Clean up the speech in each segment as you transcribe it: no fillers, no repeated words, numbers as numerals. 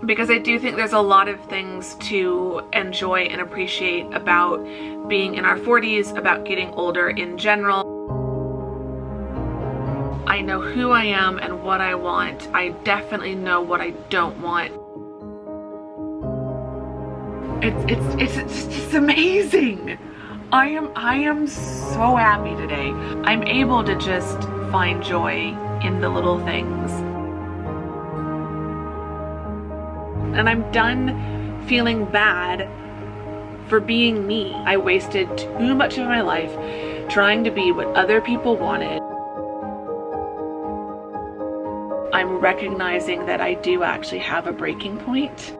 because I do think there's a lot of things to enjoy and appreciate about being in our 40s, about getting older in general. I know who I am and what I want. I definitely know what I don't want. It's just amazing. I am so happy today. I'm able to just find joy in the little things. And I'm done feeling bad for being me. I wasted too much of my life trying to be what other people wanted. I'm recognizing that I do actually have a breaking point.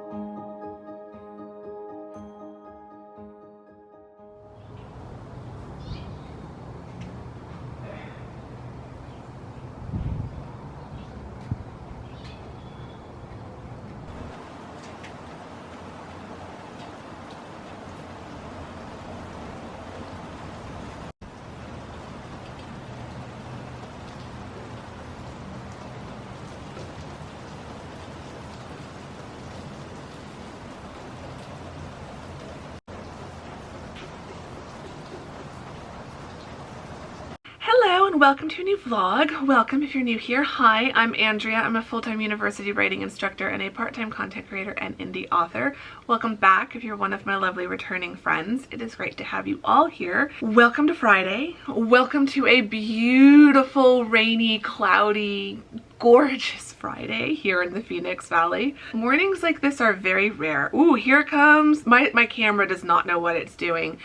Hello and welcome to a new vlog. Welcome if you're new here. Hi, I'm Andrea. I'm a full-time university writing instructor and a part-time content creator and indie author. Welcome back if you're one of my lovely returning friends. It is great to have you all here. Welcome to Friday. Welcome to a beautiful, rainy, cloudy, gorgeous Friday here in the Phoenix Valley. Mornings like this are very rare. Ooh, here it comes. My camera does not know what it's doing.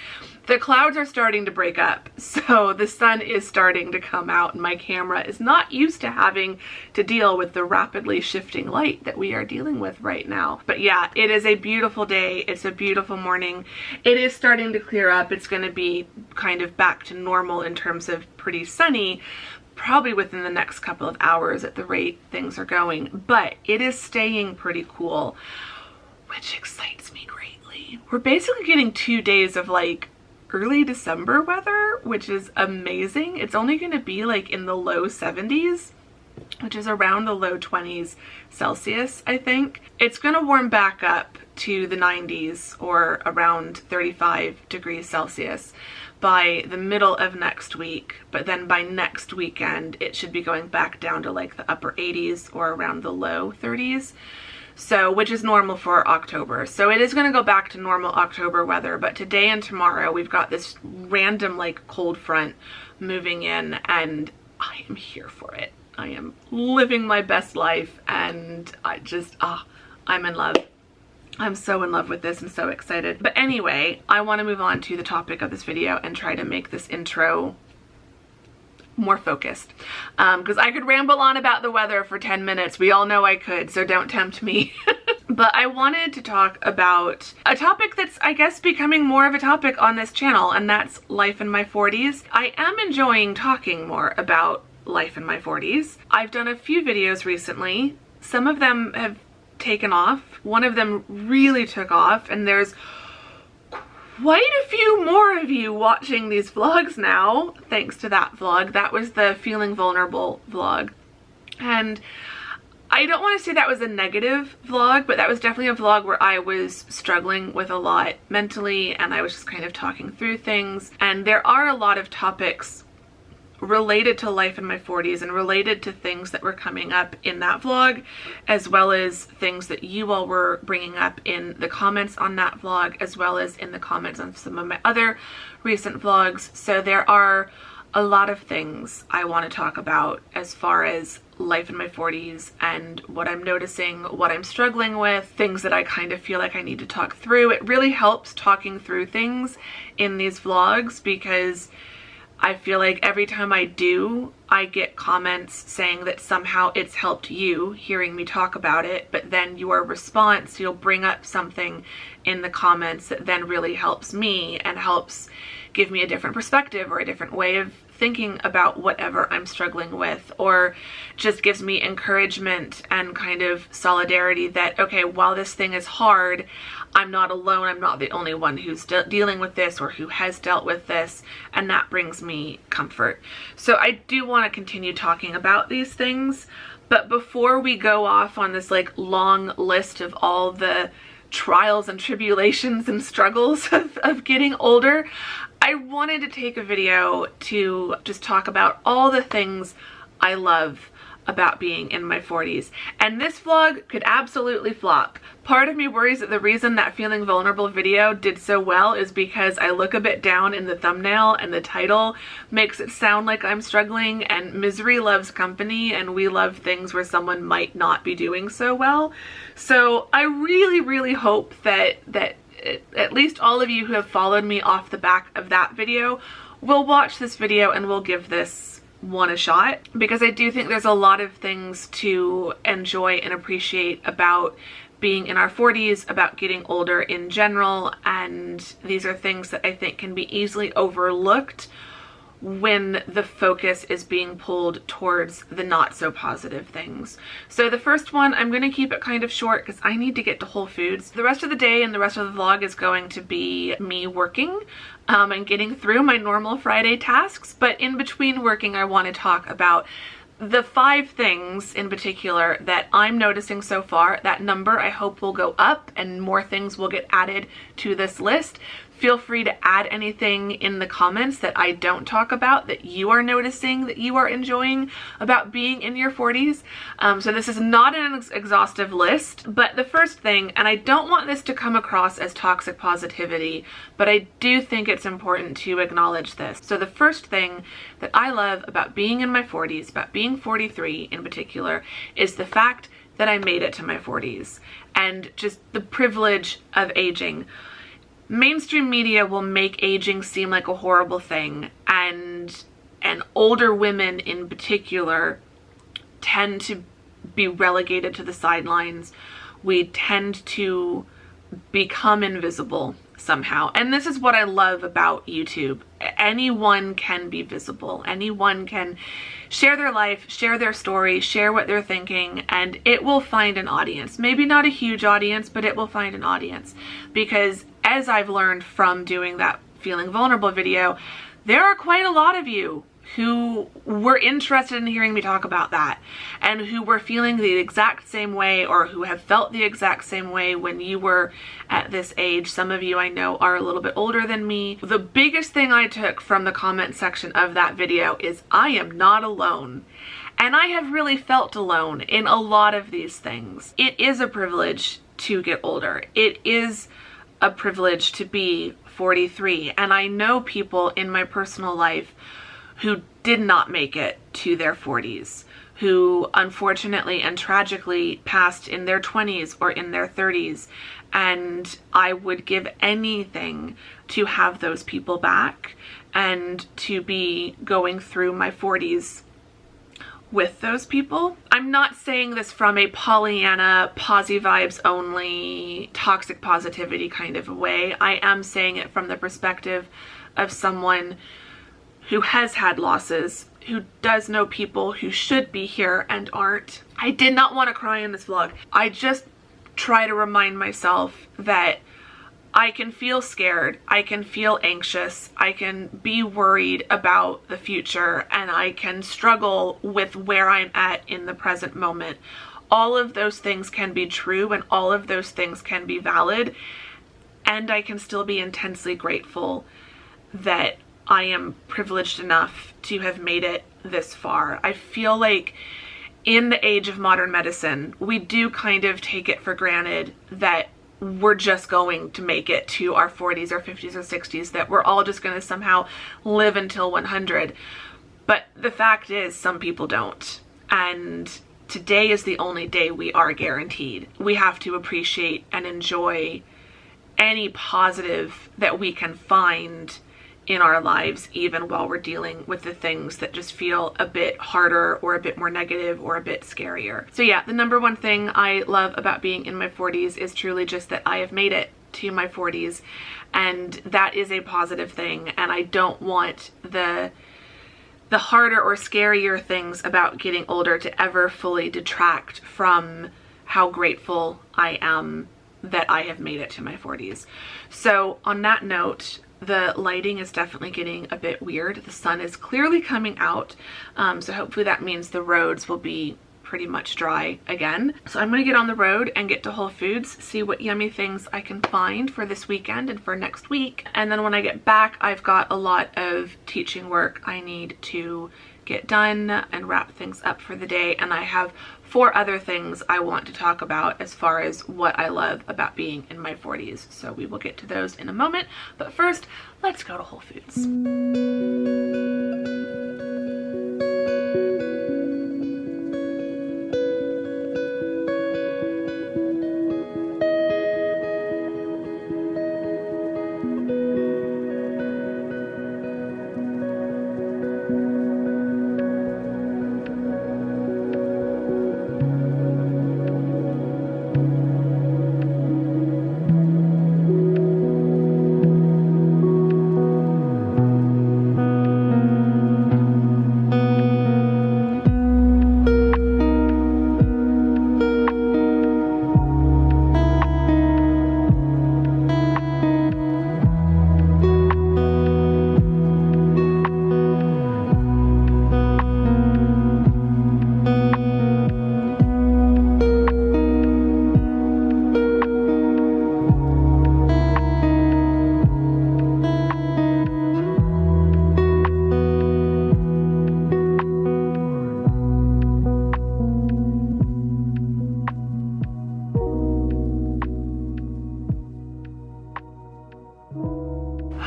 The clouds are starting to break up, so the sun is starting to come out and my camera is not used to having to deal with the rapidly shifting light that we are dealing with right now. But yeah, it is a beautiful day. It's a beautiful morning. It is starting to clear up. It's going to be kind of back to normal in terms of pretty sunny, probably within the next couple of hours at the rate things are going, but it is staying pretty cool, which excites me greatly. We're basically getting 2 days of like early December weather, which is amazing. It's only going to be like in the low 70s, which is around the low 20s Celsius, I think. It's going to warm back up to the 90s or around 35 degrees Celsius by the middle of next week, but then by next weekend it should be going back down to like the upper 80s or around the low 30s. So, which is normal for October. So it is going to go back to normal October weather, but today and tomorrow we've got this random like cold front moving in and I am here for it. I am living my best life and I'm in love. I'm so in love with this and so excited. But anyway, I want to move on to the topic of this video and try to make this intro more focused, because I could ramble on about the weather for 10 minutes. We all know I could, so don't tempt me. But I wanted to talk about a topic that's, I guess, becoming more of a topic on this channel, and that's life in my 40s. I am enjoying talking more about life in my 40s. I've done a few videos recently. Some of them have taken off. One of them really took off, and there's quite a few more of you watching these vlogs now, thanks to that vlog. That was the Feeling Vulnerable vlog. And I don't want to say that was a negative vlog, but that was definitely a vlog where I was struggling with a lot mentally and I was just kind of talking through things. And there are a lot of topics related to life in my 40s and related to things that were coming up in that vlog, as well as things that you all were bringing up in the comments on that vlog, as well as in the comments on some of my other recent vlogs. So there are a lot of things I want to talk about as far as life in my 40s and what I'm noticing, what I'm struggling with, things that I kind of feel like I need to talk through. It really helps talking through things in these vlogs because I feel like every time I do, I get comments saying that somehow it's helped you hearing me talk about it, but then your response, you'll bring up something in the comments that then really helps me and helps give me a different perspective or a different way of thinking about whatever I'm struggling with, or just gives me encouragement and kind of solidarity that, okay, while this thing is hard, I'm not alone. I'm not the only one who's dealing with this or who has dealt with this, and that brings me comfort. So I do want to continue talking about these things, But before we go off on this like long list of all the trials and tribulations and struggles of getting older, I wanted to take a video to just talk about all the things I love about being in my 40s. And this vlog could absolutely flop. Part of me worries that the reason that feeling vulnerable video did so well is because I look a bit down in the thumbnail and the title makes it sound like I'm struggling, and misery loves company and we love things where someone might not be doing so well. So I really hope that at least all of you who have followed me off the back of that video will watch this video and will give this one a shot, because I do think there's a lot of things to enjoy and appreciate about being in our 40s, about getting older in general, and these are things that I think can be easily overlooked when the focus is being pulled towards the not so positive things. So the first one, I'm going to keep it kind of short because I need to get to Whole Foods. The rest of the day and the rest of the vlog is going to be me working and getting through my normal Friday tasks. But in between working, I want to talk about the 5 things in particular that I'm noticing so far. That number I hope will go up and more things will get added to this list. Feel free to add anything in the comments that I don't talk about that you are noticing, that you are enjoying about being in your 40s. So this is not an exhaustive list, but the first thing, and I don't want this to come across as toxic positivity, but I do think it's important to acknowledge this. So the first thing that I love about being in my 40s, about being 43 in particular, is the fact that I made it to my 40s and just the privilege of aging. Mainstream media will make aging seem like a horrible thing, and older women in particular tend to be relegated to the sidelines. We tend to become invisible somehow. And this is what I love about YouTube. Anyone can be visible. Anyone can share their life, share their story, share what they're thinking, and it will find an audience. Maybe not a huge audience, but it will find an audience. Because as I've learned from doing that feeling vulnerable video, there are quite a lot of you who were interested in hearing me talk about that, and who were feeling the exact same way, or who have felt the exact same way when you were at this age. Some of you I know are a little bit older than me. The biggest thing I took from the comment section of that video is I am not alone. And I have really felt alone in a lot of these things. It is a privilege to get older. It is a privilege to be 43. And I know people in my personal life who did not make it to their 40s, who unfortunately and tragically passed in their 20s or in their 30s. And I would give anything to have those people back and to be going through my 40s with those people. I'm not saying this from a Pollyanna, posy vibes only, toxic positivity kind of a way. I am saying it from the perspective of someone who has had losses, who does know people who should be here and aren't. I did not want to cry in this vlog. I just try to remind myself that I can feel scared, I can feel anxious, I can be worried about the future, and I can struggle with where I'm at in the present moment. All of those things can be true and all of those things can be valid, and I can still be intensely grateful that I am privileged enough to have made it this far. I feel like in the age of modern medicine, we do kind of take it for granted that we're just going to make it to our 40s or 50s or 60s, that we're all just going to somehow live until 100. But the fact is, some people don't. And today is the only day we are guaranteed. We have to appreciate and enjoy any positive that we can find in our lives, even while we're dealing with the things that just feel a bit harder or a bit more negative or a bit scarier. So yeah, the number one thing I love about being in my 40s is truly just that I have made it to my 40s, and that is a positive thing. And I don't want the harder or scarier things about getting older to ever fully detract from how grateful I am that I have made it to my 40s. So on that note, the lighting is definitely getting a bit weird. The sun is clearly coming out, so hopefully that means the roads will be pretty much dry again. So I'm gonna get on the road and get to Whole Foods, see what yummy things I can find for this weekend and for next week. And then when I get back, I've got a lot of teaching work I need to get done and wrap things up for the day. And I have 4 other things I want to talk about as far as what I love about being in my 40s. So we will get to those in a moment. But first, let's go to Whole Foods.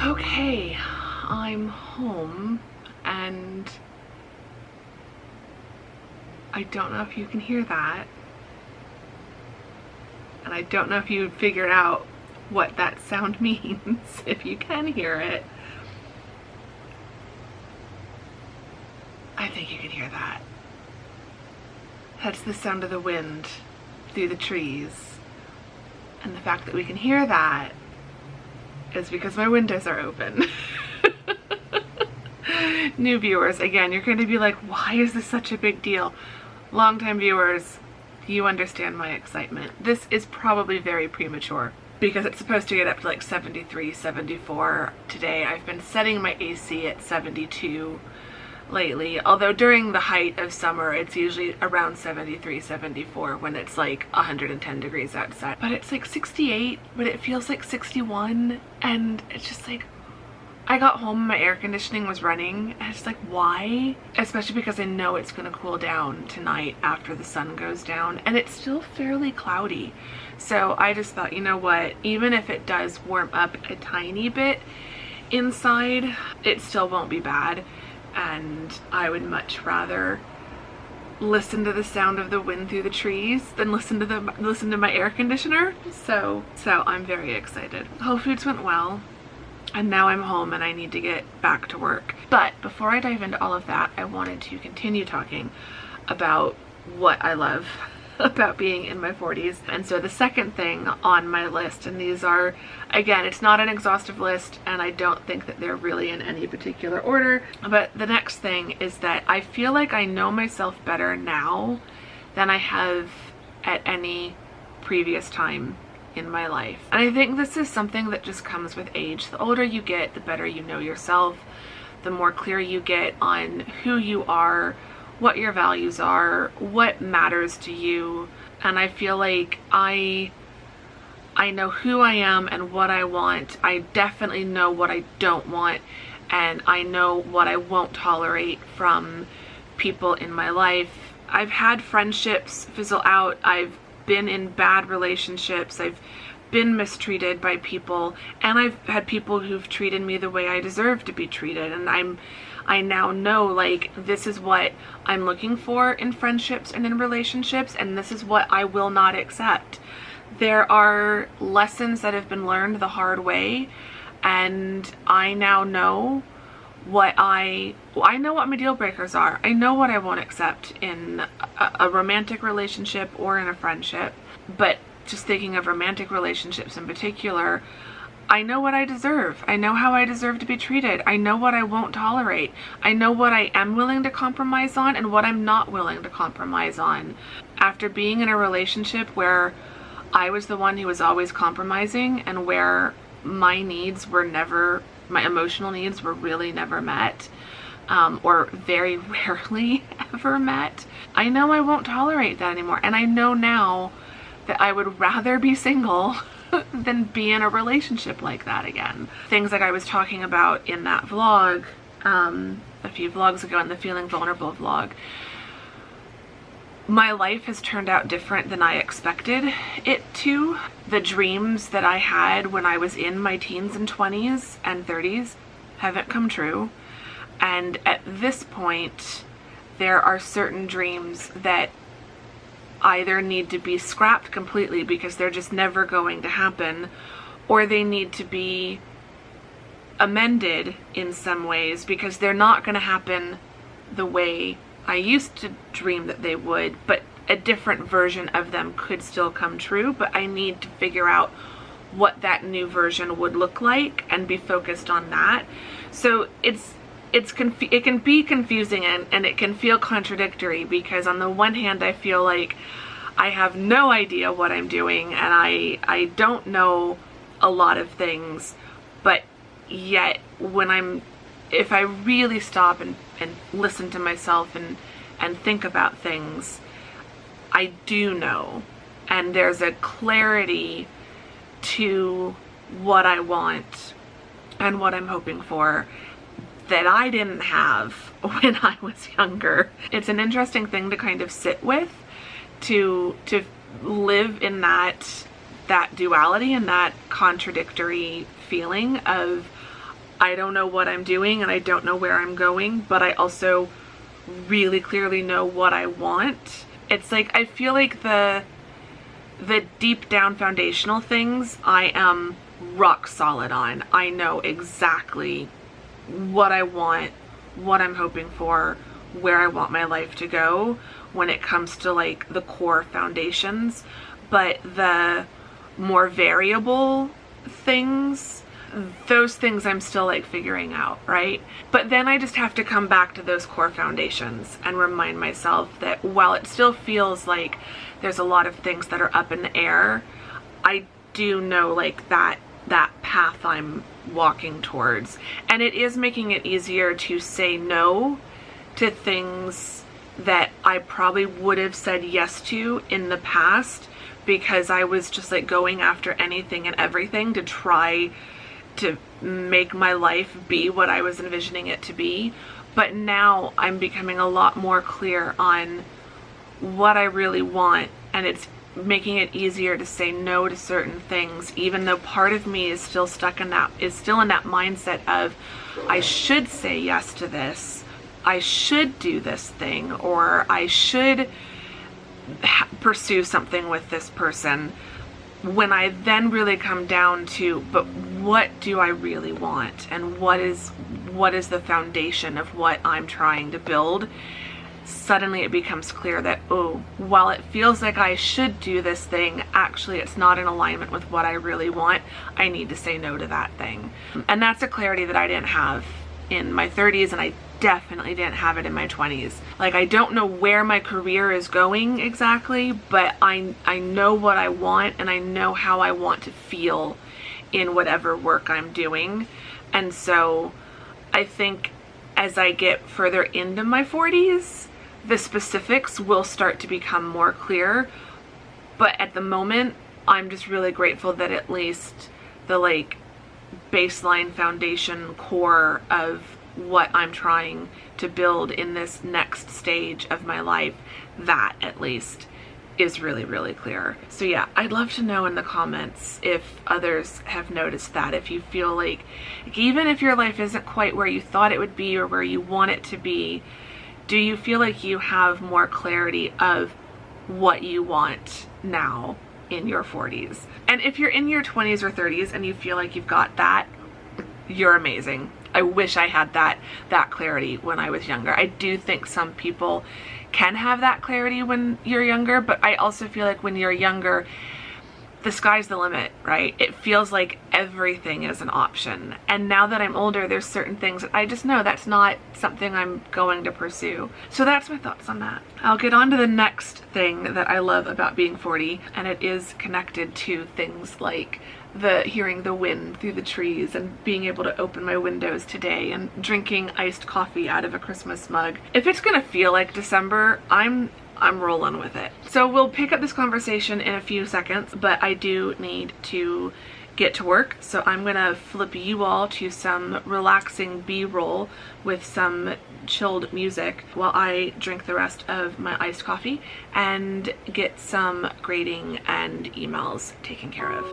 Okay, I'm home and I don't know if you can hear that, and I don't know if you figured out what that sound means. If you can hear it, I think you can hear that. That's the sound of the wind through the trees, and the fact that we can hear that is because my windows are open. New viewers, again, you're going to be like, why is this such a big deal? Longtime viewers, you understand my excitement. This is probably very premature because it's supposed to get up to like 73, 74 today. I've been setting my AC at 72 lately, although during the height of summer it's usually around 73, 74 when it's like 110 degrees outside. But it's like 68, but it feels like 61, and it's just like, I got home and my air conditioning was running and it's like, why? Especially because I know it's gonna cool down tonight after the sun goes down, and it's still fairly cloudy. So I just thought, you know what, even if it does warm up a tiny bit inside, it still won't be bad. And I would much rather listen to the sound of the wind through the trees than listen to my air conditioner. So I'm very excited. Whole Foods went well, and now I'm home and I need to get back to work. But before I dive into all of that, I wanted to continue talking about what I love about being in my 40s. And so the second thing on my list, and these are, again, it's not an exhaustive list and I don't think that they're really in any particular order, but the next thing is that I feel like I know myself better now than I have at any previous time in my life. And I think this is something that just comes with age. The older you get, the better you know yourself, the more clear you get on who you are, what your values are, what matters to you. And I feel like I know who I am and what I want. I definitely know what I don't want, and I know what I won't tolerate from people in my life. I've had friendships fizzle out. I've been in bad relationships. I've been mistreated by people, and I've had people who've treated me the way I deserve to be treated, and I now know, like, this is what I'm looking for in friendships and in relationships, and this is what I will not accept. There are lessons that have been learned the hard way, and I now know what I know what my deal breakers are. I know what I won't accept in a romantic relationship or in a friendship. But just thinking of romantic relationships in particular, I know what I deserve. I know how I deserve to be treated. I know what I won't tolerate. I know what I am willing to compromise on and what I'm not willing to compromise on. After being in a relationship where I was the one who was always compromising and where my emotional needs were really never met, or very rarely ever met, I know I won't tolerate that anymore. And I know now that I would rather be single than be in a relationship like that again. Things like I was talking about in that vlog, a few vlogs ago, in the Feeling Vulnerable vlog. My life has turned out different than I expected it to. The dreams that I had when I was in my teens and 20s and 30s haven't come true. And at this point, there are certain dreams that either need to be scrapped completely because they're just never going to happen, or they need to be amended in some ways because they're not going to happen the way I used to dream that they would, but a different version of them could still come true. But I need to figure out what that new version would look like and be focused on that. So it can be confusing and it can feel contradictory, because on the one hand I feel like I have no idea what I'm doing and I don't know a lot of things, but yet if I really stop and listen to myself and think about things, I do know. And there's a clarity to what I want and what I'm hoping for that I didn't have when I was younger. It's an interesting thing to kind of sit with, to live in that duality and that contradictory feeling of, I don't know what I'm doing and I don't know where I'm going, but I also really clearly know what I want. It's like, I feel like the deep down foundational things I am rock solid on. I know exactly what I want, what I'm hoping for, where I want my life to go when it comes to like the core foundations. But the more variable things, those things I'm still like figuring out, right? But then I just have to come back to those core foundations and remind myself that while it still feels like there's a lot of things that are up in the air, I do know like that path I'm walking towards. And it is making it easier to say no to things that I probably would have said yes to in the past, because I was just like going after anything and everything to try to make my life be what I was envisioning it to be. But now I'm becoming a lot more clear on what I really want, and it's making it easier to say no to certain things, even though part of me is still stuck in that mindset of I should say yes to this, I should do this thing, or I should pursue something with this person, when I then really come down to, but what do I really want, and what is the foundation of what I'm trying to build? Suddenly it becomes clear that, oh, while it feels like I should do this thing, actually it's not in alignment with what I really want. I need to say no to that thing. And that's a clarity that I didn't have in my 30s, and I definitely didn't have it in my 20s. Like, I don't know where my career is going exactly, but I know what I want, and I know how I want to feel in whatever work I'm doing. And so I think as I get further into my 40s, the specifics will start to become more clear. But at the moment, I'm just really grateful that at least the like baseline foundation core of what I'm trying to build in this next stage of my life, that at least is really, really clear. So yeah, I'd love to know in the comments if others have noticed that, if you feel like even if your life isn't quite where you thought it would be or where you want it to be, do you feel like you have more clarity of what you want now in your 40s? And if you're in your 20s or 30s and you feel like you've got that, you're amazing. I wish I had that clarity when I was younger. I do think some people can have that clarity when you're younger, but I also feel like when you're younger, the sky's the limit, right? It feels like everything is an option. And now that I'm older, there's certain things that I just know that's not something I'm going to pursue. So that's my thoughts on that. I'll get on to the next thing that I love about being 40, and it is connected to things like hearing the wind through the trees and being able to open my windows today and drinking iced coffee out of a Christmas mug. If it's gonna feel like December, I'm rolling with it. So we'll pick up this conversation in a few seconds, but I do need to get to work. So I'm gonna flip you all to some relaxing B-roll with some chilled music while I drink the rest of my iced coffee and get some grading and emails taken care of.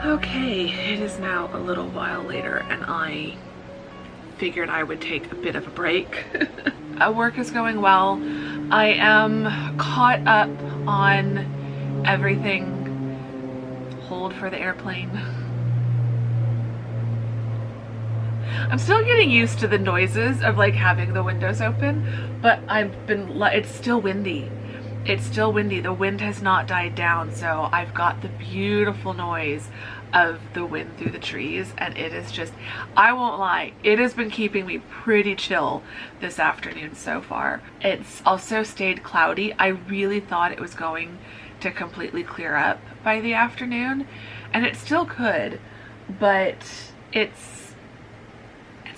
Okay, it is now a little while later and I figured I would take a bit of a break. Work is going well. I am caught up on everything. Hold for the airplane. I'm still getting used to the noises of like having the windows open, but it's still windy. It's still windy. The wind has not died down, so I've got the beautiful noise of the wind through the trees, and it is just, I won't lie, it has been keeping me pretty chill this afternoon so far. It's also stayed cloudy. I really thought it was going to completely clear up by the afternoon, and it still could, but it's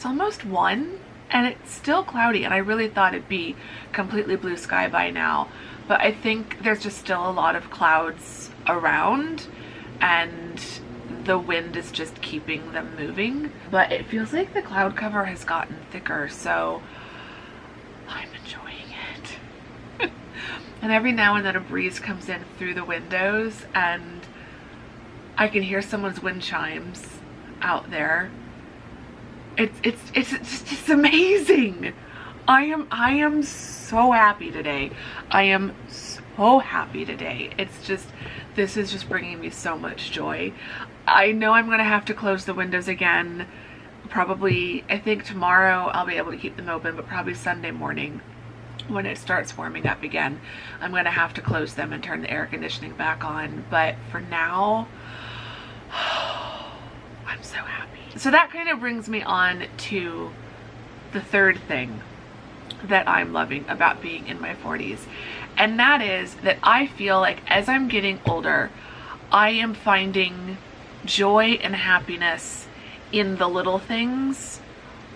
almost 1 and it's still cloudy, and I really thought it'd be completely blue sky by now. But I think there's just still a lot of clouds around and the wind is just keeping them moving. But it feels like the cloud cover has gotten thicker, so I'm enjoying it. And every now and then a breeze comes in through the windows and I can hear someone's wind chimes out there. It's amazing. I am so happy today. I am so happy today. This is just bringing me so much joy. I know I'm gonna have to close the windows again. Probably, I think tomorrow I'll be able to keep them open, but probably Sunday morning when it starts warming up again, I'm gonna have to close them and turn the air conditioning back on. But for now, I'm so happy. So that kind of brings me on to the third thing that I'm loving about being in my 40s, and that is that I feel like as I'm getting older, I am finding joy and happiness in the little things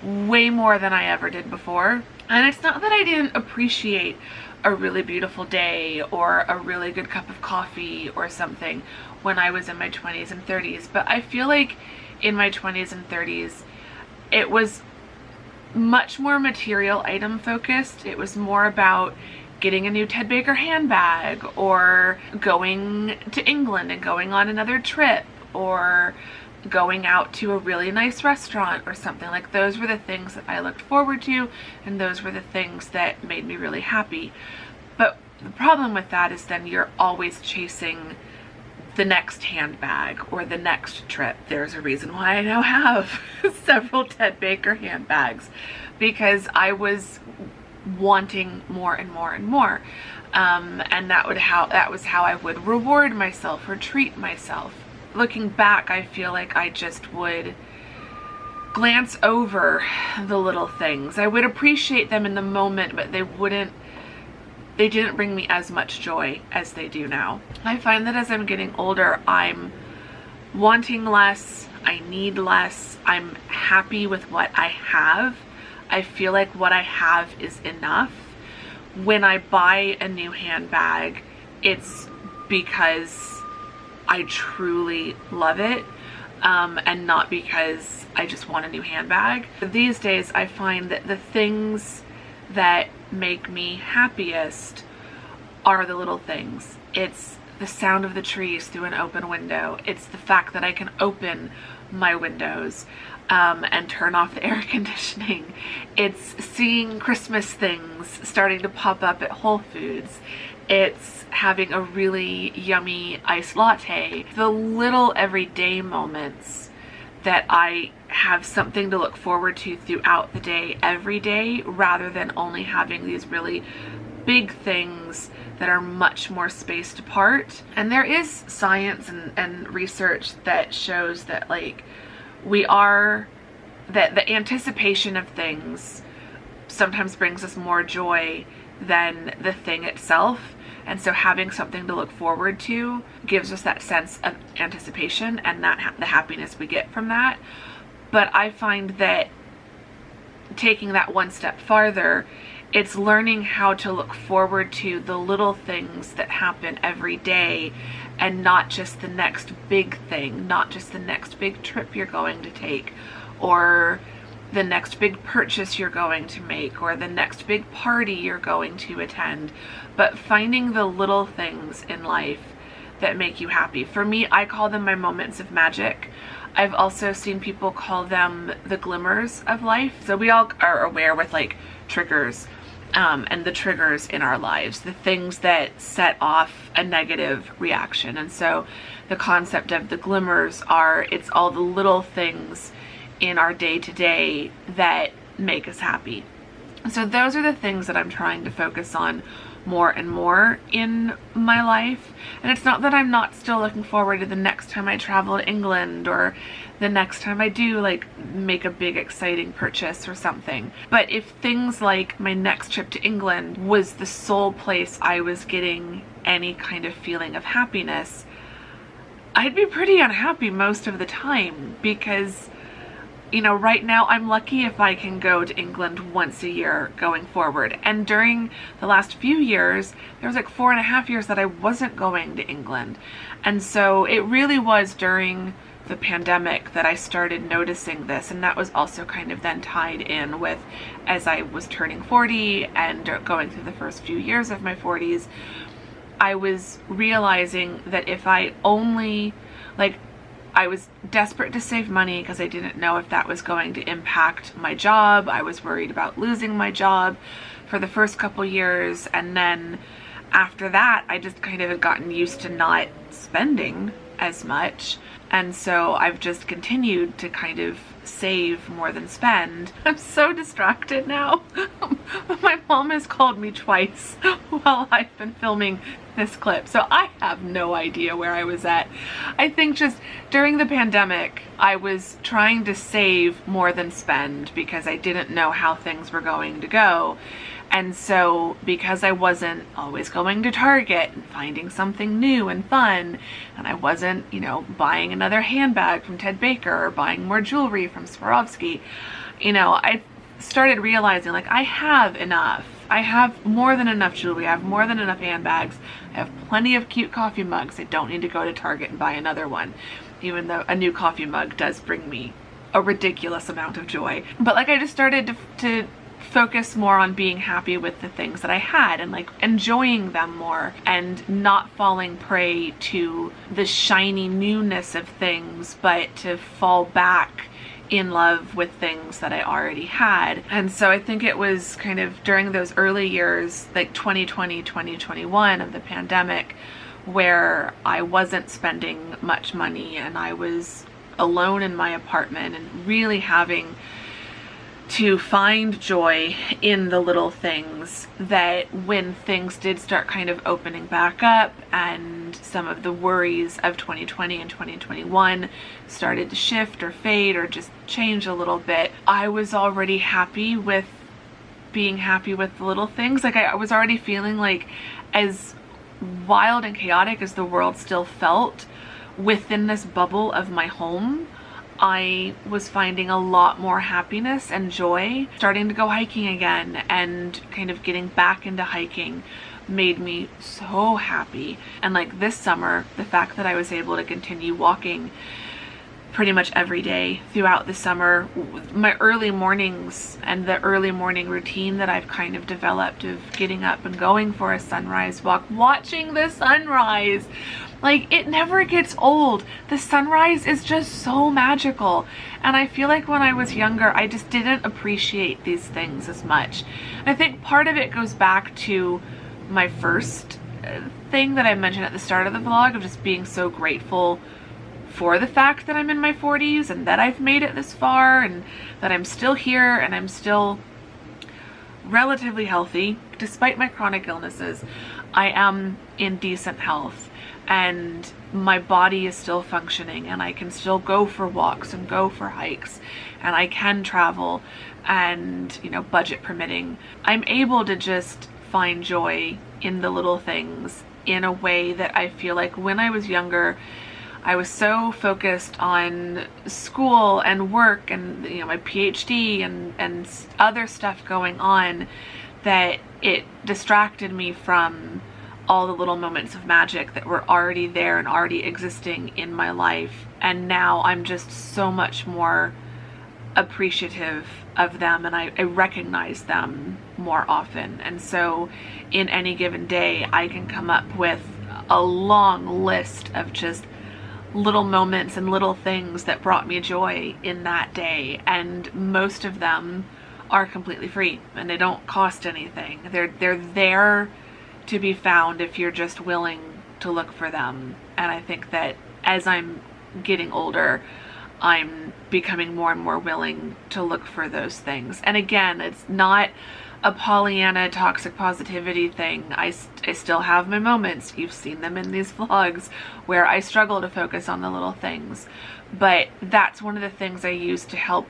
way more than I ever did before. And it's not that I didn't appreciate a really beautiful day or a really good cup of coffee or something when I was in my 20s and 30s, but I feel like in my 20s and 30s it was much more material item focused. It was more about getting a new Ted Baker handbag or going to England and going on another trip or going out to a really nice restaurant or something. Like, those were the things that I looked forward to, and those were the things that made me really happy. But the problem with that is then you're always chasing the next handbag or the next trip. There's a reason why I now have several Ted Baker handbags, because I was wanting more and more and more, and that was how I would reward myself or treat myself. Looking back, I feel like I just would glance over the little things. I would appreciate them in the moment, but they didn't bring me as much joy as they do now. I find that as I'm getting older, I'm wanting less, I need less, I'm happy with what I have. I feel like what I have is enough. When I buy a new handbag, it's because I truly love it, and not because I just want a new handbag. These days I find that the things that make me happiest are the little things. It's the sound of the trees through an open window. It's the fact that I can open my windows and turn off the air conditioning. It's seeing Christmas things starting to pop up at Whole Foods. It's having a really yummy iced latte. The little everyday moments that I have something to look forward to throughout the day, every day, rather than only having these really big things that are much more spaced apart. And there is science and research that shows that like that the anticipation of things sometimes brings us more joy than the thing itself. And so having something to look forward to gives us that sense of anticipation and that the happiness we get from that. But I find that taking that one step farther, it's learning how to look forward to the little things that happen every day and not just the next big thing, not just the next big trip you're going to take or the next big purchase you're going to make or the next big party you're going to attend, but finding the little things in life that make you happy. For me, I call them my moments of magic. I've also seen people call them the glimmers of life. So we all are aware with like triggers and the triggers in our lives, the things that set off a negative reaction. And so the concept of the glimmers it's all the little things in our day-to-day that make us happy. So those are the things that I'm trying to focus on more and more in my life. And it's not that I'm not still looking forward to the next time I travel to England or the next time I do like make a big exciting purchase or something. But if things like my next trip to England was the sole place I was getting any kind of feeling of happiness, I'd be pretty unhappy most of the time because, you know, right now I'm lucky if I can go to England once a year going forward. And during the last few years, there was like 4.5 years that I wasn't going to England. And so it really was during the pandemic that I started noticing this. And that was also kind of then tied in with as I was turning 40 and going through the first few years of my 40s, I was realizing that if I only I was desperate to save money because I didn't know if that was going to impact my job. I was worried about losing my job for the first couple years. And then after that, I just kind of had gotten used to not spending as much. And so I've just continued to kind of save more than spend. I'm so distracted now. My mom has called me twice while I've been filming this clip, so I have no idea where I was at. I think just during the pandemic, I was trying to save more than spend because I didn't know how things were going to go. And so because I wasn't always going to Target and finding something new and fun, and I wasn't, you know, buying another handbag from Ted Baker or buying more jewelry from Swarovski, you know, I started realizing like I have enough. I have more than enough jewelry. I have more than enough handbags. I have plenty of cute coffee mugs. I don't need to go to Target and buy another one, even though a new coffee mug does bring me a ridiculous amount of joy. But like I just started to focus more on being happy with the things that I had and like enjoying them more and not falling prey to the shiny newness of things, but to fall back in love with things that I already had. And so I think it was kind of during those early years, like 2020, 2021 of the pandemic, where I wasn't spending much money and I was alone in my apartment and really having to find joy in the little things, that when things did start kind of opening back up and some of the worries of 2020 and 2021 started to shift or fade or just change a little bit, I was already happy with being happy with the little things. Like I was already feeling like, as wild and chaotic as the world still felt within this bubble of my home, I was finding a lot more happiness and joy. Starting to go hiking again and kind of getting back into hiking made me so happy. And like this summer, the fact that I was able to continue walking pretty much every day throughout the summer. My early mornings and the early morning routine that I've kind of developed of getting up and going for a sunrise walk, watching the sunrise, like, it never gets old. The sunrise is just so magical. And I feel like when I was younger, I just didn't appreciate these things as much. I think part of it goes back to my first thing that I mentioned at the start of the vlog, of just being so grateful for the fact that I'm in my 40s and that I've made it this far and that I'm still here and I'm still relatively healthy. Despite my chronic illnesses, I am in decent health and my body is still functioning and I can still go for walks and go for hikes and I can travel and, you know, budget permitting. I'm able to just find joy in the little things in a way that I feel like when I was younger, I was so focused on school and work and, you know, my PhD and other stuff going on that it distracted me from all the little moments of magic that were already there and already existing in my life. And now I'm just so much more appreciative of them and I recognize them more often. And so in any given day, I can come up with a long list of just little moments and little things that brought me joy in that day, and most of them are completely free and they don't cost anything. They're there to be found if you're just willing to look for them. And I think that as I'm getting older, I'm becoming more and more willing to look for those things. And again, it's not a Pollyanna toxic positivity thing. I still have my moments. You've seen them in these vlogs where I struggle to focus on the little things. But that's one of the things I use to help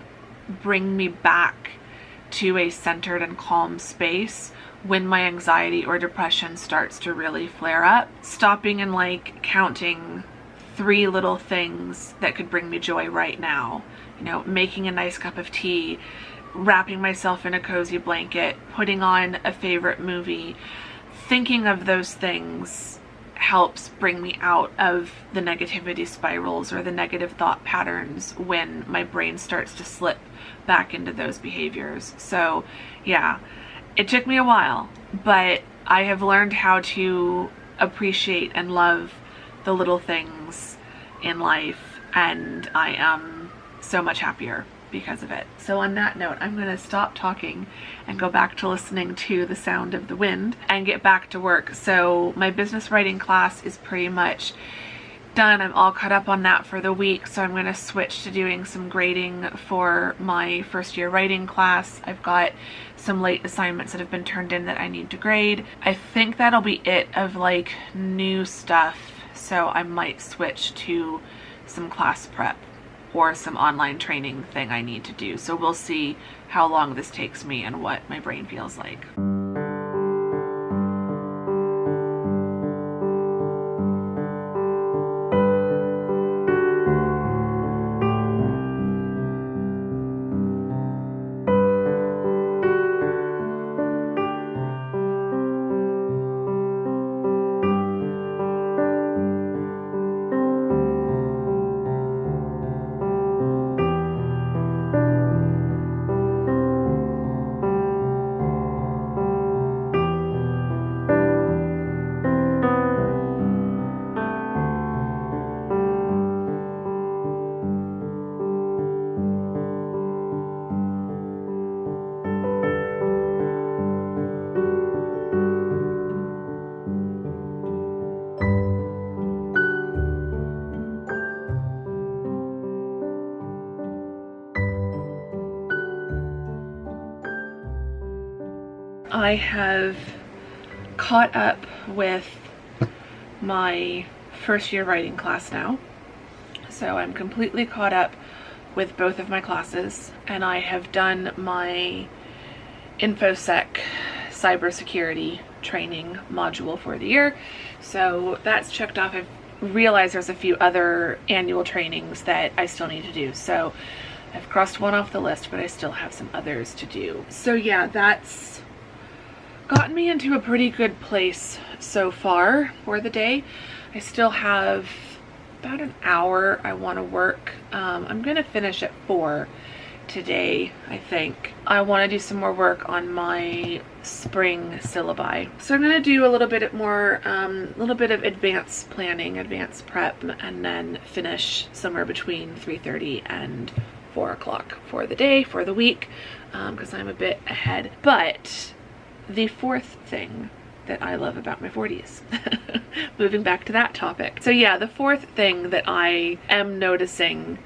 bring me back to a centered and calm space when my anxiety or depression starts to really flare up. Stopping and like counting 3 little things that could bring me joy right now. You know, making a nice cup of tea, wrapping myself in a cozy blanket, putting on a favorite movie. Thinking of those things helps bring me out of the negativity spirals or the negative thought patterns when my brain starts to slip back into those behaviors. So yeah, it took me a while, but I have learned how to appreciate and love the little things in life, and I am so much happier because of it. So on that note, I'm going to stop talking and go back to listening to the sound of the wind and get back to work. So my business writing class is pretty much done. I'm all caught up on that for the week, so I'm going to switch to doing some grading for my first year writing class. I've got some late assignments that have been turned in that I need to grade. I think that'll be it of like new stuff, so I might switch to some class prep or some online training thing I need to do. So we'll see how long this takes me and what my brain feels like. I have caught up with my first year writing class now. So I'm completely caught up with both of my classes, and I have done my InfoSec cybersecurity training module for the year. So that's checked off. I've realized there's a few other annual trainings that I still need to do. So I've crossed one off the list, but I still have some others to do. So yeah, that's gotten me into a pretty good place so far for the day. I still have about an hour I want to work. I'm gonna finish at 4 today, I think. I want to do some more work on my spring syllabi. So I'm gonna do a little bit more, little bit of advanced planning, advanced prep, and then finish somewhere between 3:30 and 4 o'clock for the day, for the week, because I'm a bit ahead. But the fourth thing that I love about my 40s, moving back to that topic. So yeah, the fourth thing that I am noticing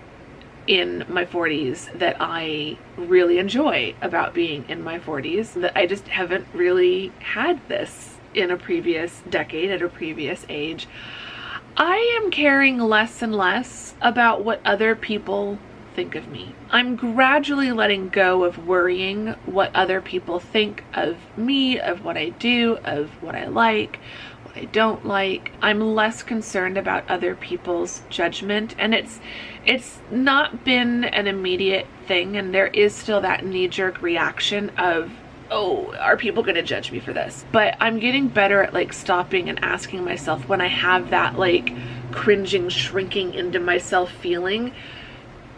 in my 40s that I really enjoy about being in my 40s, that I just haven't really had this in a previous decade, at a previous age. I am caring less and less about what other people think of me. I'm gradually letting go of worrying what other people think of me, of what I do, of what I like, what I don't like. I'm less concerned about other people's judgment, and it's not been an immediate thing, and there is still that knee-jerk reaction of, oh, are people going to judge me for this? But I'm getting better at like stopping and asking myself when I have that like cringing, shrinking into myself feeling,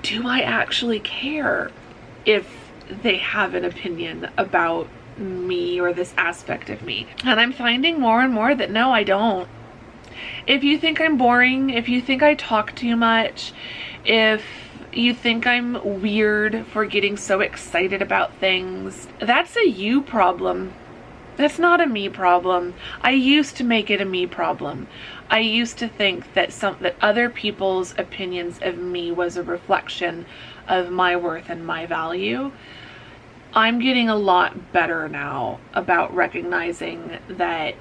do I actually care if they have an opinion about me or this aspect of me? And I'm finding more and more that no, I don't. If you think I'm boring, if you think I talk too much, if you think I'm weird for getting so excited about things, that's a you problem. That's not a me problem. I used to make it a me problem. I used to think that that other people's opinions of me was a reflection of my worth and my value. I'm getting a lot better now about recognizing that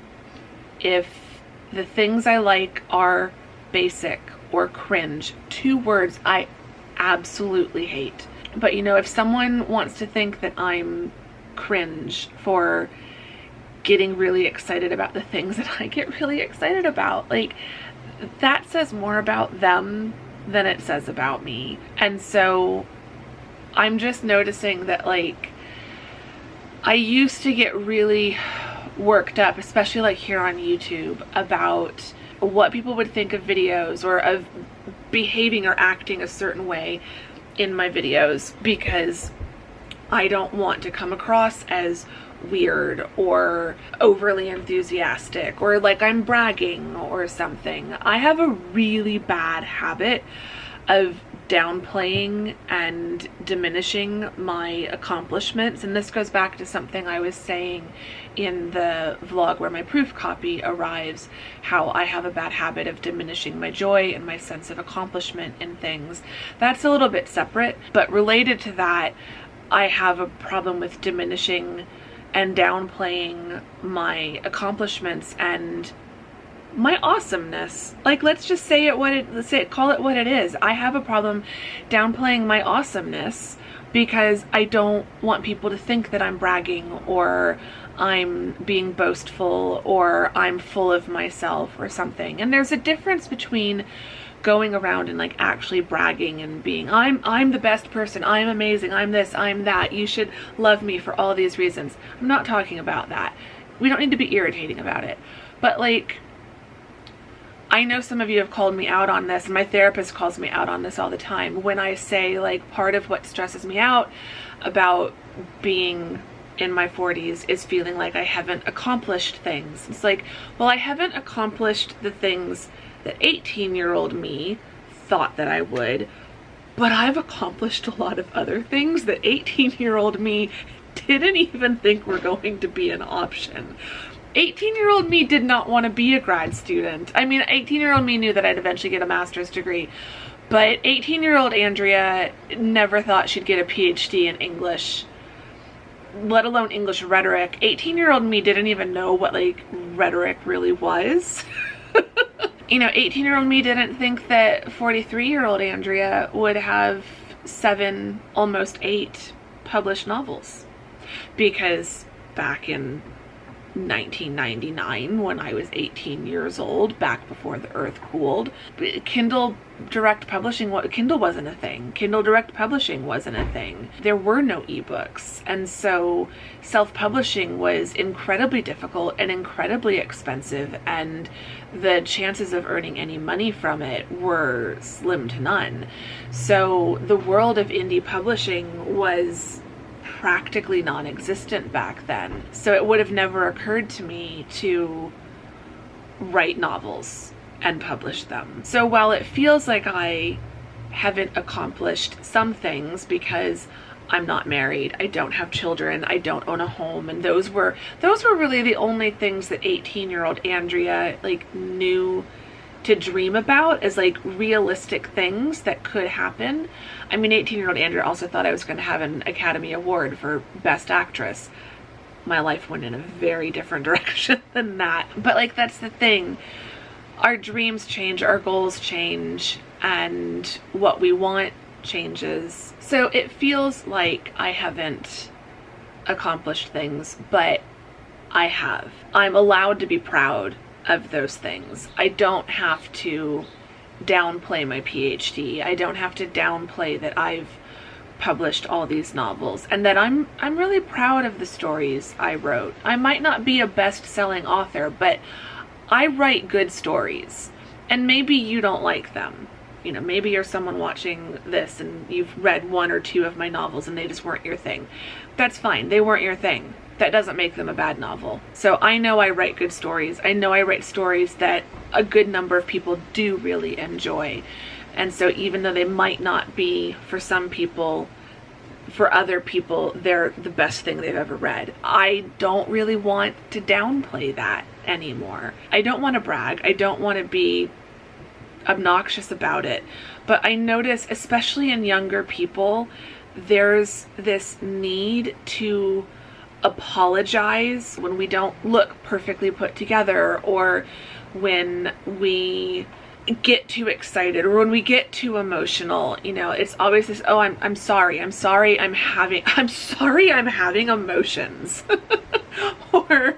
if the things I like are basic or cringe, 2 words I absolutely hate. But you know, if someone wants to think that I'm cringe for getting really excited about the things that I get really excited about, like, that says more about them than it says about me. And so I'm just noticing that, like, I used to get really worked up, especially like here on YouTube, about what people would think of videos or of behaving or acting a certain way in my videos, because I don't want to come across as weird or overly enthusiastic or like I'm bragging or something. I have a really bad habit of downplaying and diminishing my accomplishments, and this goes back to something I was saying in the vlog where my proof copy arrives, how I have a bad habit of diminishing my joy and my sense of accomplishment in things. That's a little bit separate, but related to that, I have a problem with diminishing and downplaying my accomplishments and my awesomeness. Like, let's just say it, call it what it is. I have a problem downplaying my awesomeness because I don't want people to think that I'm bragging or I'm being boastful or I'm full of myself or something. And there's a difference between going around and like actually bragging and being, I'm the best person, I'm amazing, I'm this, I'm that, you should love me for all these reasons. I'm not talking about that. We don't need to be irritating about it. But like, I know some of you have called me out on this, and my therapist calls me out on this all the time when I say, like, part of what stresses me out about being in my 40s is feeling like I haven't accomplished things. It's like, well, I haven't accomplished the things that 18-year-old me thought that I would, but I've accomplished a lot of other things that 18-year-old me didn't even think were going to be an option. 18-year-old me did not want to be a grad student. I mean, 18-year-old me knew that I'd eventually get a master's degree, but 18-year-old Andrea never thought she'd get a PhD in English, let alone English rhetoric. 18-year-old me didn't even know what like rhetoric really was. You know, 18-year-old me didn't think that 43-year-old Andrea would have 7, almost 8 published novels, because back in 1999 when I was 18 years old, back before the earth cooled. Kindle direct publishing, Kindle wasn't a thing. Kindle direct publishing wasn't a thing. There were no ebooks. And so self-publishing was incredibly difficult and incredibly expensive, and the chances of earning any money from it were slim to none. So the world of indie publishing was practically non-existent back then. So it would have never occurred to me to write novels and publish them. So while it feels like I haven't accomplished some things because I'm not married, I don't have children, I don't own a home, and those were really the only things that 18-year-old Andrea like knew to dream about as like realistic things that could happen. I mean, 18-year-old Andrea also thought I was going to have an Academy Award for Best Actress. My life went in a very different direction than that. But like, that's the thing. Our dreams change, our goals change, and what we want changes. So it feels like I haven't accomplished things, but I have. I'm allowed to be proud of those things. I don't have to downplay my PhD. I don't have to downplay that I've published all these novels, and that I'm really proud of the stories I wrote. I might not be a best-selling author, but I write good stories, and maybe you don't like them. You know, maybe you're someone watching this and you've read one or two of my novels and they just weren't your thing. That's fine. They weren't your thing. That doesn't make them a bad novel. So I know I write good stories. I know I write stories that a good number of people do really enjoy. And so even though they might not be for some people, for other people, they're the best thing they've ever read. I don't really want to downplay that anymore. I don't want to brag. I don't want to be obnoxious about it. But I notice, especially in younger people, there's this need to apologize when we don't look perfectly put together, or when we get too excited, or when we get too emotional. You know, it's always this, oh, I'm sorry I'm having emotions. Or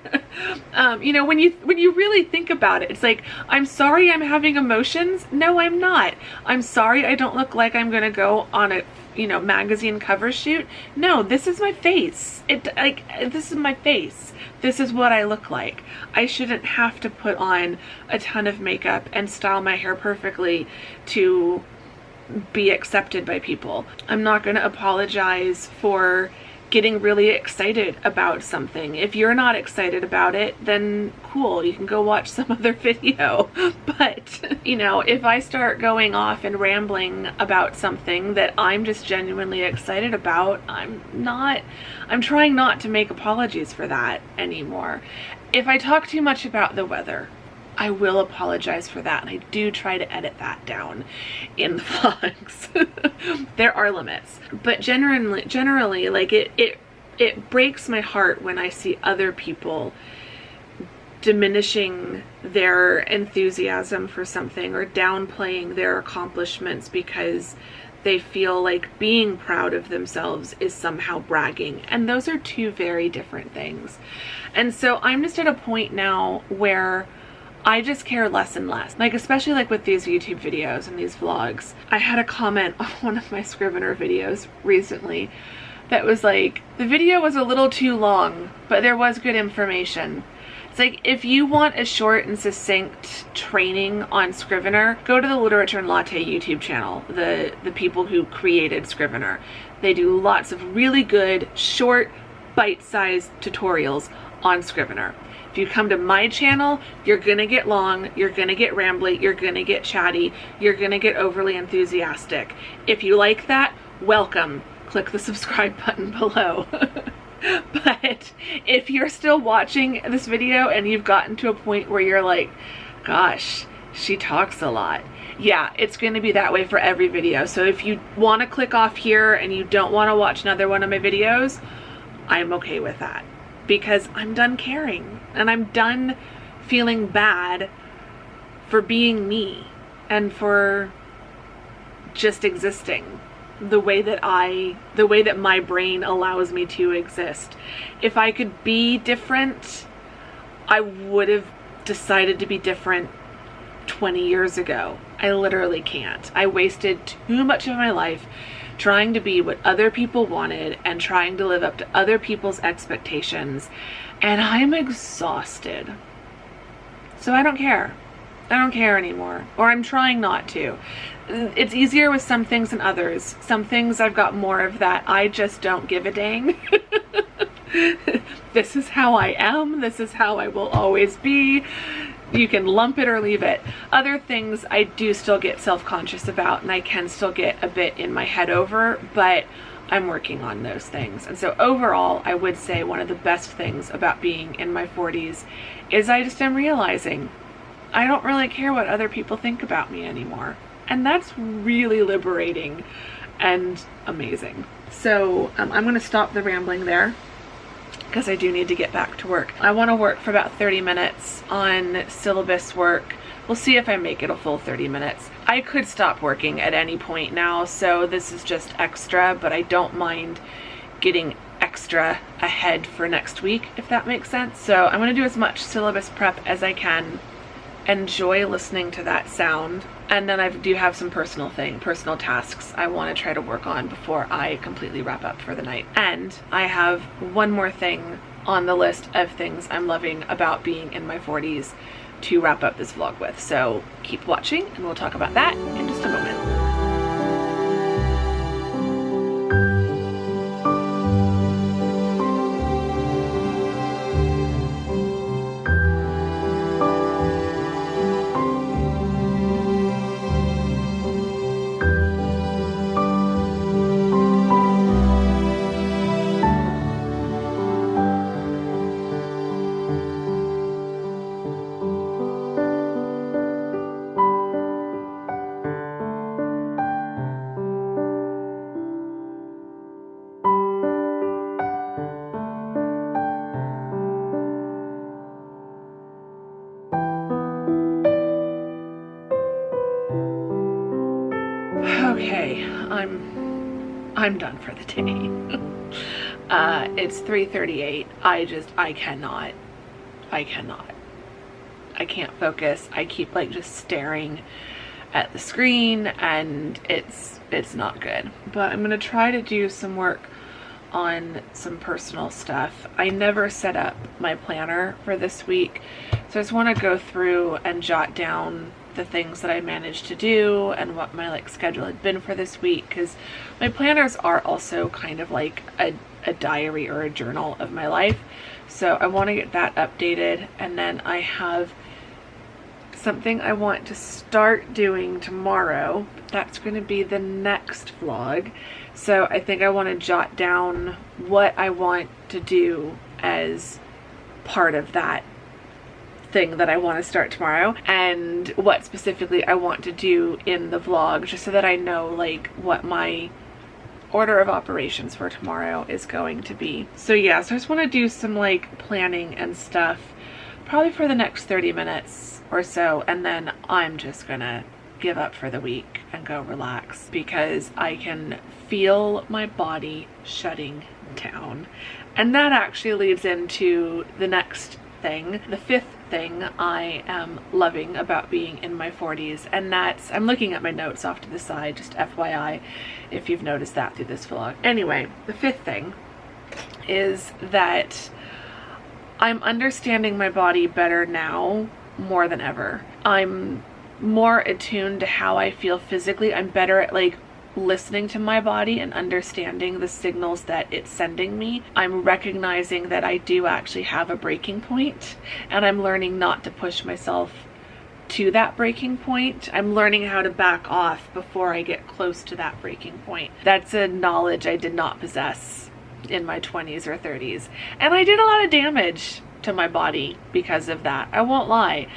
you know, when you really think about it, it's like, I'm sorry I'm having emotions. No, I'm not. I'm sorry I don't look like I'm gonna go on a, you know, magazine cover shoot. No, this is my face. This is my face. This is what I look like. I shouldn't have to put on a ton of makeup and style my hair perfectly to be accepted by people. I'm not going to apologize for getting really excited about something. If you're not excited about it, then cool, you can go watch some other video. But, you know, if I start going off and rambling about something that I'm just genuinely excited about, I'm trying not to make apologies for that anymore. If I talk too much about the weather, I will apologize for that, and I do try to edit that down in the vlogs. There are limits, but generally, like, it breaks my heart when I see other people diminishing their enthusiasm for something or downplaying their accomplishments because they feel like being proud of themselves is somehow bragging. And those are two very different things. And so I'm just at a point now where I just care less and less. Like, especially like with these YouTube videos and these vlogs. I had a comment on one of my Scrivener videos recently that was like, the video was a little too long, but there was good information. It's like, if you want a short and succinct training on Scrivener, go to the Literature and Latte YouTube channel, the people who created Scrivener. They do lots of really good, short, bite-sized tutorials on Scrivener. If you come to my channel, you're gonna get long, you're gonna get rambly, you're gonna get chatty, you're gonna get overly enthusiastic. If you like that, welcome. Click the subscribe button below. But if you're still watching this video and you've gotten to a point where you're like, gosh, she talks a lot, yeah, it's going to be that way for every video. So if you want to click off here and you don't want to watch another one of my videos, I'm okay with that, because I'm done caring and I'm done feeling bad for being me and for just existing the way that my brain allows me to exist. If I could be different, I would have decided to be different 20 years ago. I literally can't. I wasted too much of my life trying to be what other people wanted and trying to live up to other people's expectations, and I'm exhausted. So I don't care. I don't care anymore, or I'm trying not to. It's easier with some things than others. Some things I've got more of that I just don't give a dang. This is how I am. This is how I will always be. You can lump it or leave it. Other things I do still get self-conscious about, and I can still get a bit in my head over, but I'm working on those things. And so overall, I would say one of the best things about being in my 40s is I just am realizing I don't really care what other people think about me anymore. And that's really liberating and amazing. So I'm going to stop the rambling there because I do need to get back to work. I want to work for about 30 minutes on syllabus work. We'll see if I make it a full 30 minutes. I could stop working at any point now, so this is just extra, but I don't mind getting extra ahead for next week, if that makes sense. So I'm going to do as much syllabus prep as I can. Enjoy listening to that sound, and then I do have some personal tasks I want to try to work on before I completely wrap up for the night. And I have one more thing on the list of things I'm loving about being in my 40s to wrap up this vlog with. So keep watching and we'll talk about that in just a moment. Okay, I'm done for the day. It's 3:38. I can't focus. I keep like just staring at the screen, and it's not good. But I'm gonna try to do some work on some personal stuff. I never set up my planner for this week, so I just want to go through and jot down the things that I managed to do and what my like schedule had been for this week, because my planners are also kind of like a diary or a journal of my life. So I want to get that updated, and then I have something I want to start doing tomorrow. That's going to be the next vlog. So I think I want to jot down what I want to do as part of that thing that I want to start tomorrow, and what specifically I want to do in the vlog, just so that I know like what my order of operations for tomorrow is going to be. So yeah, so I just want to do some like planning and stuff probably for the next 30 minutes or so, and then I'm just gonna give up for the week and go relax, because I can feel my body shutting down. And that actually leads into the next thing, the fifth thing I am loving about being in my 40s, and that's, I'm looking at my notes off to the side, just FYI if you've noticed that through this vlog. Anyway, the fifth thing is that I'm understanding my body better now more than ever. I'm more attuned to how I feel physically. I'm better at like listening to my body and understanding the signals that it's sending me. I'm recognizing that I do actually have a breaking point, and I'm learning not to push myself to that breaking point. I'm learning how to back off before I get close to that breaking point. That's a knowledge I did not possess in my 20s or 30s, and I did a lot of damage to my body because of that. I won't lie.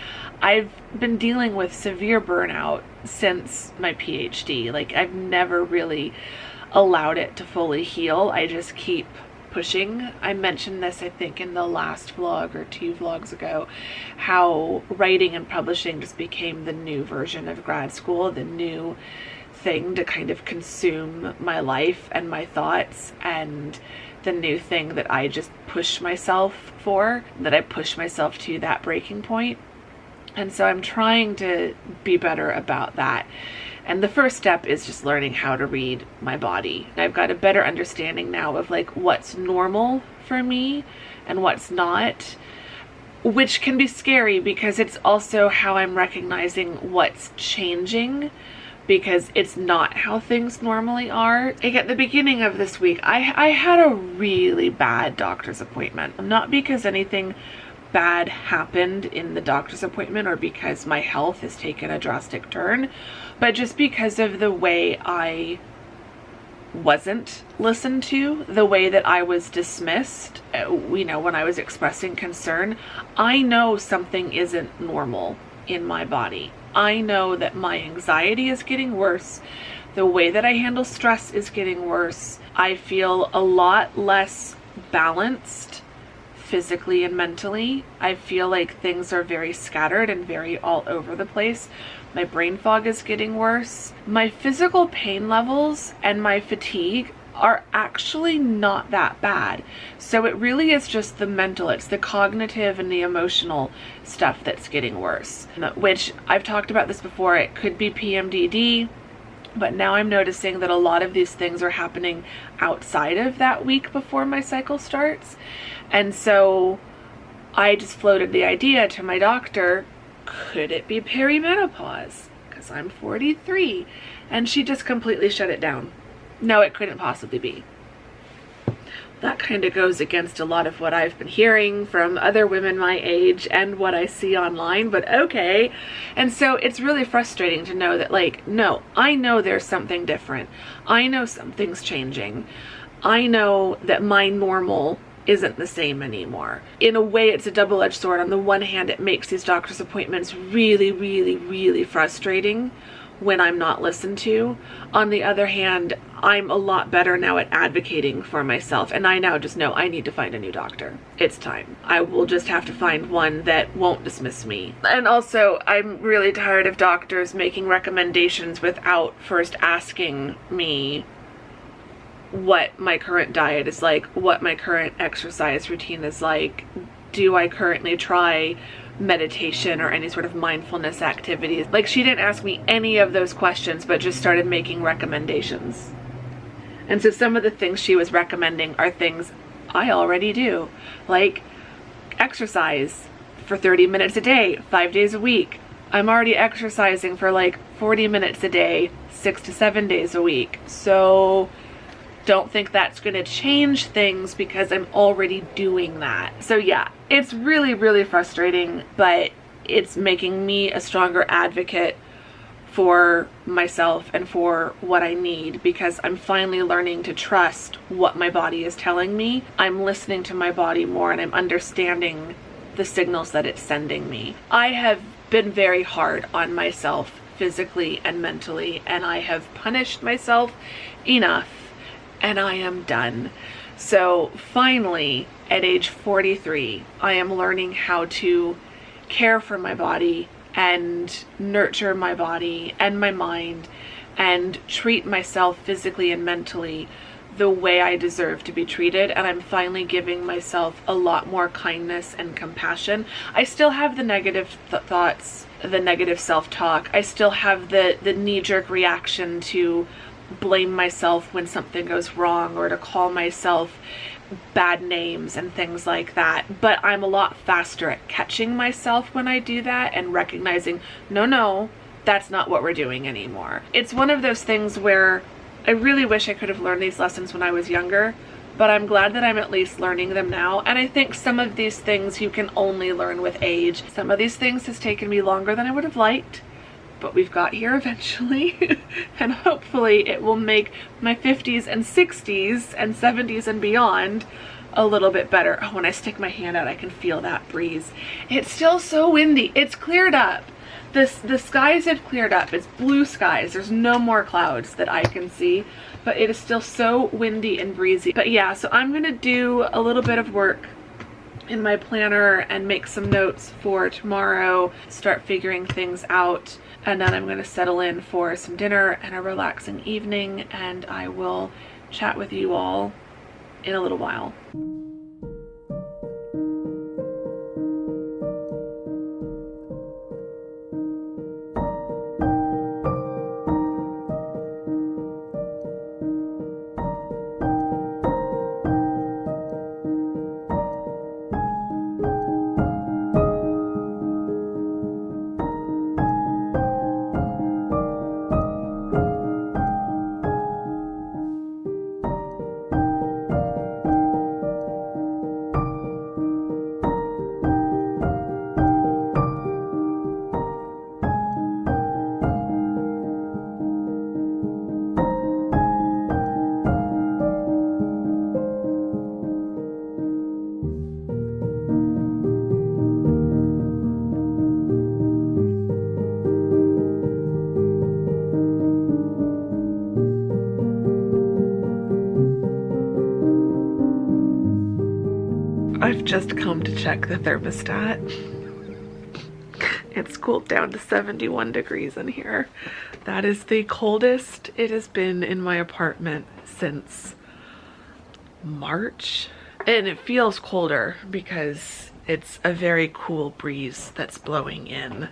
I've been dealing with severe burnout since my PhD. Like, I've never really allowed it to fully heal. I just keep pushing. I mentioned this, I think, in the last vlog or 2 vlogs ago, how writing and publishing just became the new version of grad school, the new thing to kind of consume my life and my thoughts, and the new thing that I just push myself for, that I push myself to that breaking point. And so I'm trying to be better about that. And the first step is just learning how to read my body. I've got a better understanding now of like what's normal for me and what's not, which can be scary because it's also how I'm recognizing what's changing, because it's not how things normally are. Like at the beginning of this week, I had a really bad doctor's appointment. Not because anything bad happened in the doctor's appointment or because my health has taken a drastic turn, but just because of the way I wasn't listened to, the way that I was dismissed, you know, when I was expressing concern. I know something isn't normal in my body. I know that my anxiety is getting worse. The way that I handle stress is getting worse. I feel a lot less balanced physically and mentally. I feel like things are very scattered and very all over the place. My brain fog is getting worse. My physical pain levels and my fatigue are actually not that bad. So it really is just the mental, it's the cognitive and the emotional stuff that's getting worse, which I've talked about this before. It could be PMDD, but now I'm noticing that a lot of these things are happening outside of that week before my cycle starts. And so I just floated the idea to my doctor, could it be perimenopause? Because I'm 43. And she just completely shut it down. No, it couldn't possibly be. That kind of goes against a lot of what I've been hearing from other women my age and what I see online, but okay. And so it's really frustrating to know that, like, no, I know there's something different. I know something's changing. I know that my normal isn't the same anymore. In a way, it's a double-edged sword. On the one hand, it makes these doctor's appointments really, really, really frustrating when I'm not listened to. On the other hand, I'm a lot better now at advocating for myself, and I now just know I need to find a new doctor. It's time. I will just have to find one that won't dismiss me. And also, I'm really tired of doctors making recommendations without first asking me what my current diet is like, what my current exercise routine is like. Do I currently try meditation or any sort of mindfulness activities? Like, she didn't ask me any of those questions, but just started making recommendations. And so some of the things she was recommending are things I already do, like exercise for 30 minutes a day, 5 days a week. I'm already exercising for like 40 minutes a day, 6 to 7 days a week. So don't think that's going to change things because I'm already doing that. So yeah, it's really, really frustrating, but it's making me a stronger advocate for myself and for what I need, because I'm finally learning to trust what my body is telling me. I'm listening to my body more and I'm understanding the signals that it's sending me. I have been very hard on myself physically and mentally, and I have punished myself enough. And I am done. So finally, at age 43, I am learning how to care for my body and nurture my body and my mind and treat myself physically and mentally the way I deserve to be treated. And I'm finally giving myself a lot more kindness and compassion. I still have the negative thoughts, the negative self-talk. I still have the knee-jerk reaction to blame myself when something goes wrong or to call myself bad names and things like that. But I'm a lot faster at catching myself when I do that and recognizing, no, that's not what we're doing anymore. It's one of those things where I really wish I could have learned these lessons when I was younger, but I'm glad that I'm at least learning them now. And I think some of these things you can only learn with age. Some of these things has taken me longer than I would have liked, but we've got here eventually. And hopefully it will make my 50s and 60s and 70s and beyond a little bit better. Oh, when I stick my hand out, I can feel that breeze. It's still so windy. It's cleared up. The skies have cleared up. It's blue skies. There's no more clouds that I can see, but it is still so windy and breezy. But yeah, so I'm gonna do a little bit of work in my planner and make some notes for tomorrow, start figuring things out. And then I'm going to settle in for some dinner and a relaxing evening, and I will chat with you all in a little while. I've just come to check the thermostat. It's cooled down to 71 degrees in here. That is the coldest it has been in my apartment since March. And it feels colder because it's a very cool breeze that's blowing in.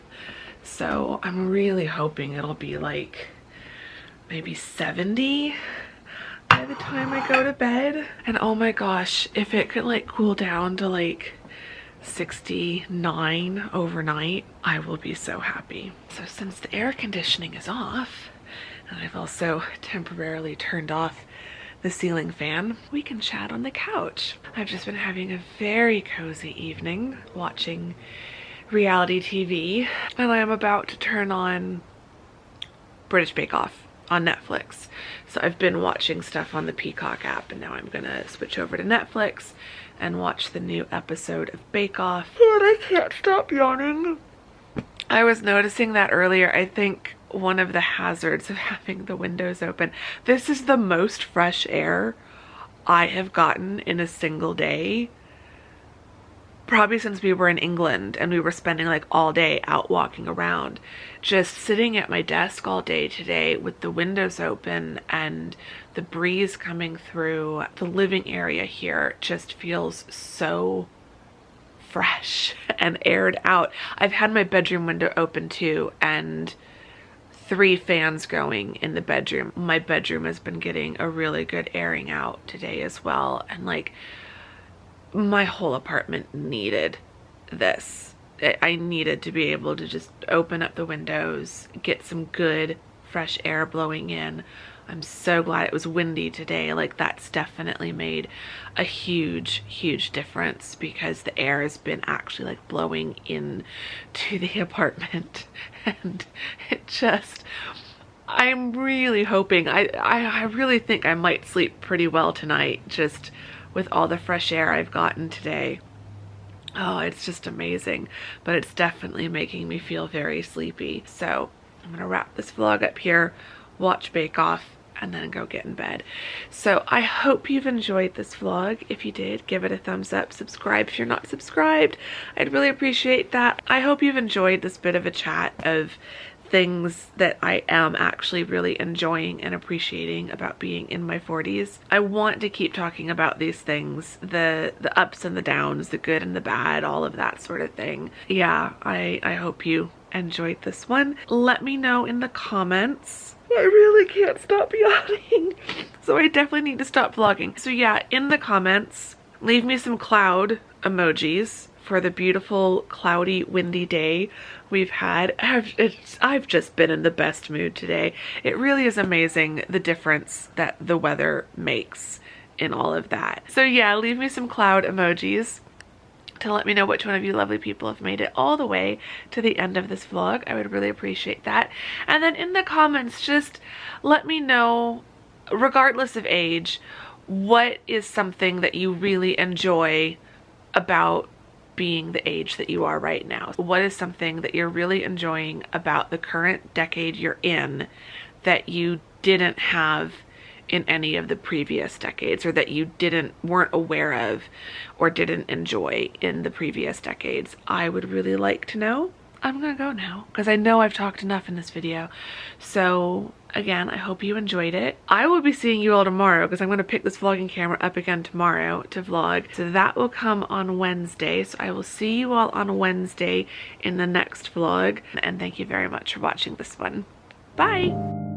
So I'm really hoping it'll be like maybe 70 by the time I go to bed. And oh my gosh, if it could like cool down to like 69 overnight, I will be so happy. So since the air conditioning is off, and I've also temporarily turned off the ceiling fan, we can chat on the couch. I've just been having a very cozy evening watching reality TV, and I am about to turn on British Bake Off on Netflix. So I've been watching stuff on the Peacock app, and now I'm gonna switch over to Netflix and watch the new episode of Bake Off. But I can't stop yawning. I was noticing that earlier. I think one of the hazards of having the windows open, this is the most fresh air I have gotten in a single day, probably since we were in England and we were spending like all day out walking around. Just sitting at my desk all day today with the windows open and the breeze coming through the living area here just feels so fresh and aired out. I've had my bedroom window open too, and 3 fans going in the bedroom. My bedroom has been getting a really good airing out today as well, and like my whole apartment needed this. I needed to be able to just open up the windows, get some good fresh air blowing in. I'm so glad it was windy today. Like that's definitely made a huge, huge difference because the air has been actually like blowing in to the apartment, and it just, I'm really hoping, I really think I might sleep pretty well tonight just with all the fresh air I've gotten today. Oh, it's just amazing, but it's definitely making me feel very sleepy. So I'm gonna wrap this vlog up here, watch Bake Off, and then go get in bed. So I hope you've enjoyed this vlog. If you did, give it a thumbs up, subscribe if you're not subscribed. I'd really appreciate that. I hope you've enjoyed this bit of a chat of things that I am actually really enjoying and appreciating about being in my 40s. I want to keep talking about these things, the ups and the downs, the good and the bad, all of that sort of thing. Yeah, I hope you enjoyed this one. Let me know in the comments. I really can't stop yawning, so I definitely need to stop vlogging. So yeah, in the comments, leave me some cloud emojis for the beautiful cloudy windy day we've had. I've just been in the best mood today. It really is amazing the difference that the weather makes in all of that. So yeah, leave me some cloud emojis to let me know which one of you lovely people have made it all the way to the end of this vlog. I would really appreciate that. And then in the comments, just let me know, regardless of age, what is something that you really enjoy about being the age that you are right now. What is something that you're really enjoying about the current decade you're in that you didn't have in any of the previous decades, or that you weren't aware of or didn't enjoy in the previous decades? I would really like to know. I'm gonna go now because I know I've talked enough in this video. So Again, I hope you enjoyed it. I will be seeing you all tomorrow because I'm going to pick this vlogging camera up again tomorrow to vlog. So that will come on Wednesday. So I will see you all on Wednesday in the next vlog. And thank you very much for watching this one. Bye!